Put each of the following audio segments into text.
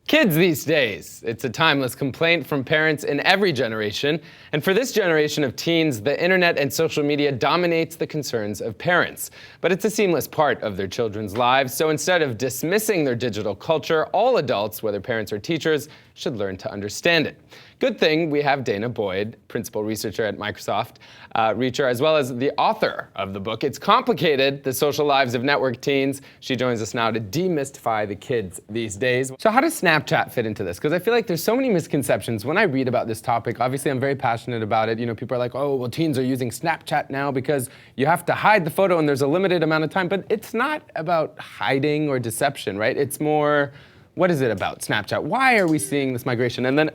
Kids these days. It's a timeless complaint from parents in every generation. And for this generation of teens, the internet and social media dominates the concerns of parents. But it's a seamless part of their children's lives. So instead of dismissing their digital culture, all adults, whether parents or teachers, should learn to understand it. Good thing we have Danah Boyd, principal researcher at Microsoft Reacher, as well as the author of the book, It's Complicated, The Social Lives of Network Teens. She joins us now to demystify the kids these days. So how does Snapchat fit into this? Because I feel like there's so many misconceptions. When I read about this topic, obviously I'm very passionate about it. You know, people are like, oh, well, teens are using Snapchat now because you have to hide the photo and there's a limited amount of time. But it's not about hiding or deception, right? It's more, what is it about Snapchat? Why are we seeing this migration? And then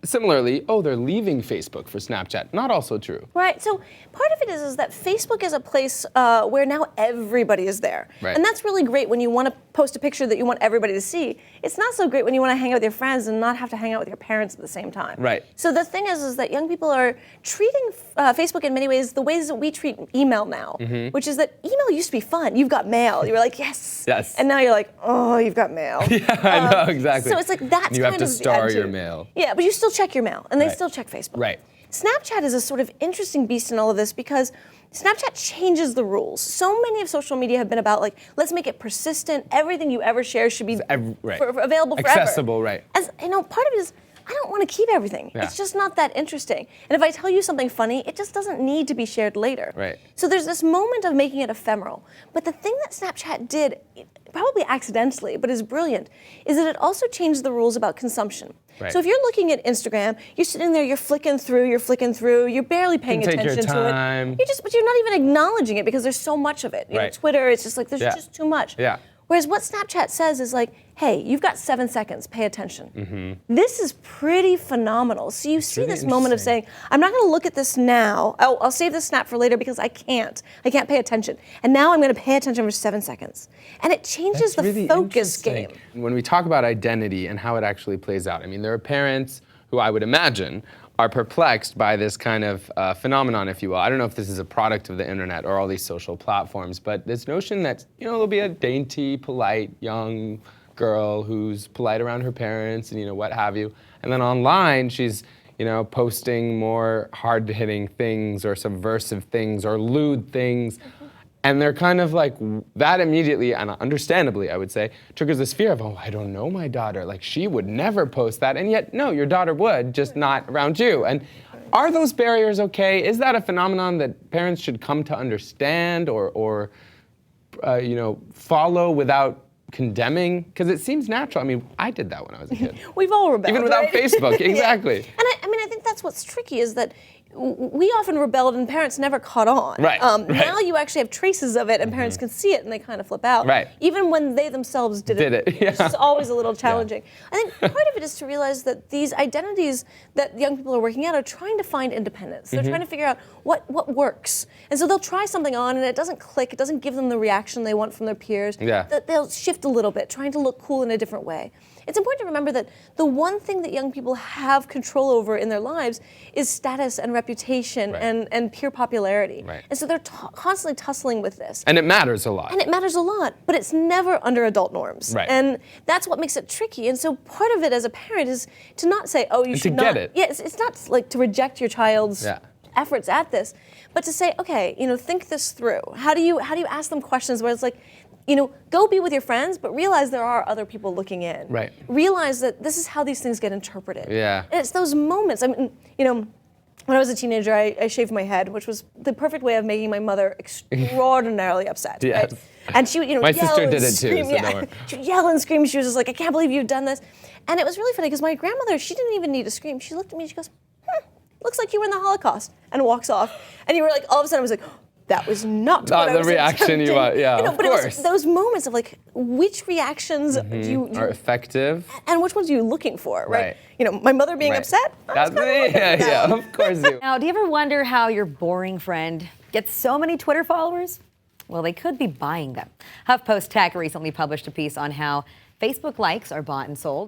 similarly, oh, they're leaving Facebook for Snapchat. Not also true. Right, so part of it is that Facebook is a place where now everybody is there. Right. And that's really great when you want to post a picture that you want everybody to see. It's not so great when you want to hang out with your friends and not have to hang out with your parents at the same time. Right. So the thing is that young people are treating Facebook in many ways the ways that we treat email now, which is that email used to be fun. You've got mail. You were like, yes. Yes. And now you're like, oh, you've got mail. Yeah, I know, exactly. So it's like that's you kind have to of star the your mail. Yeah, but you still check your mail, and they Right. still check Facebook. Right. Snapchat is a sort of interesting beast in all of this because Snapchat changes the rules. So many of social media have been about like, let's make it persistent. Everything you ever share should be Right. available forever. Accessible, right. As you know, part of it is I don't want to keep everything. Yeah. It's just not that interesting. And if I tell you something funny, it just doesn't need to be shared later. Right. So there's this moment of making it ephemeral. But the thing that Snapchat did, probably accidentally, but is brilliant, is that it also changed the rules about consumption. Right. So if you're looking at Instagram, you're sitting there, you're flicking through, you're barely paying take your attention time. to it. But you're not even acknowledging it because there's so much of it. You know, Right. Twitter, it's just like there's Yeah. just too much. Yeah. Whereas what Snapchat says is like, hey, you've got 7 seconds, pay attention. This is pretty phenomenal. So you see really this moment of saying, I'm not gonna look at this now, I'll save this snap for later because I can't pay attention. And now I'm gonna pay attention for 7 seconds. And it changes That's the really focus interesting. game. When we talk about identity and how it actually plays out, I mean, there are parents who I would imagine are perplexed by this kind of phenomenon, if you will. I don't know if this is a product of the internet or all these social platforms, but this notion that, you know, there'll be a dainty, polite, young girl who's polite around her parents and, you know, what have you. And then online, she's, you know, posting more hard-hitting things or subversive things or lewd things. And they're kind of like, that immediately, and understandably, I would say, triggers this fear of, oh, I don't know my daughter. Like, she would never post that. And yet, no, your daughter would, just not around you. And are those barriers okay? Is that a phenomenon that parents should come to understand or you know, follow without condemning? Because it seems natural. I mean, I did that when I was a kid. We've all rebelled, Even without right? Facebook, exactly. Yeah. And I mean, I think that's what's tricky is that we often rebelled and parents never caught on. Right, right. Now you actually have traces of it and parents can see it and they kind of flip out. Right. Even when they themselves did it. Yeah. It's always a little challenging. I think part of it is to realize that these identities that young people are working out are trying to find independence. They're trying to figure out what works. And so they'll try something on and it doesn't click, it doesn't give them the reaction they want from their peers. Yeah. They'll shift a little bit, trying to look cool in a different way. It's important to remember that the one thing that young people have control over in their lives is status and reputation and peer popularity. Right. And so they're constantly tussling with this. And it matters a lot. And it matters a lot, but it's never under adult norms. Right. And that's what makes it tricky. And so part of it as a parent is to not say, oh, you And should to not. get it. Yeah, it's not like to reject your child's efforts at this, but to say, okay, you know, think this through. How do you ask them questions where it's like, you know, go be with your friends, but realize there are other people looking in. Right. Realize that this is how these things get interpreted. Yeah. And it's those moments. I mean, you know, when I was a teenager, I shaved my head, which was the perfect way of making my mother extraordinarily upset. Yes. Right? And she would, you know, My yell sister and did it too, scream, so don't worry. She would yell and scream. She was just like, I can't believe you've done this. And it was really funny because my grandmother, she didn't even need to scream. She looked at me and she goes, looks like you were in the Holocaust, and walks off. And you were like, all of a sudden I was like, that was not what I was the reaction you want, yeah, you know, of but course. it was those moments of like, which reactions do you Are effective. and which ones are you looking for, right? Right. You know, my mother being Right. upset. Yeah, of course you. Now, do you ever wonder how your boring friend gets so many Twitter followers? Well, they could be buying them. HuffPost Tech recently published a piece on how Facebook likes are bought and sold.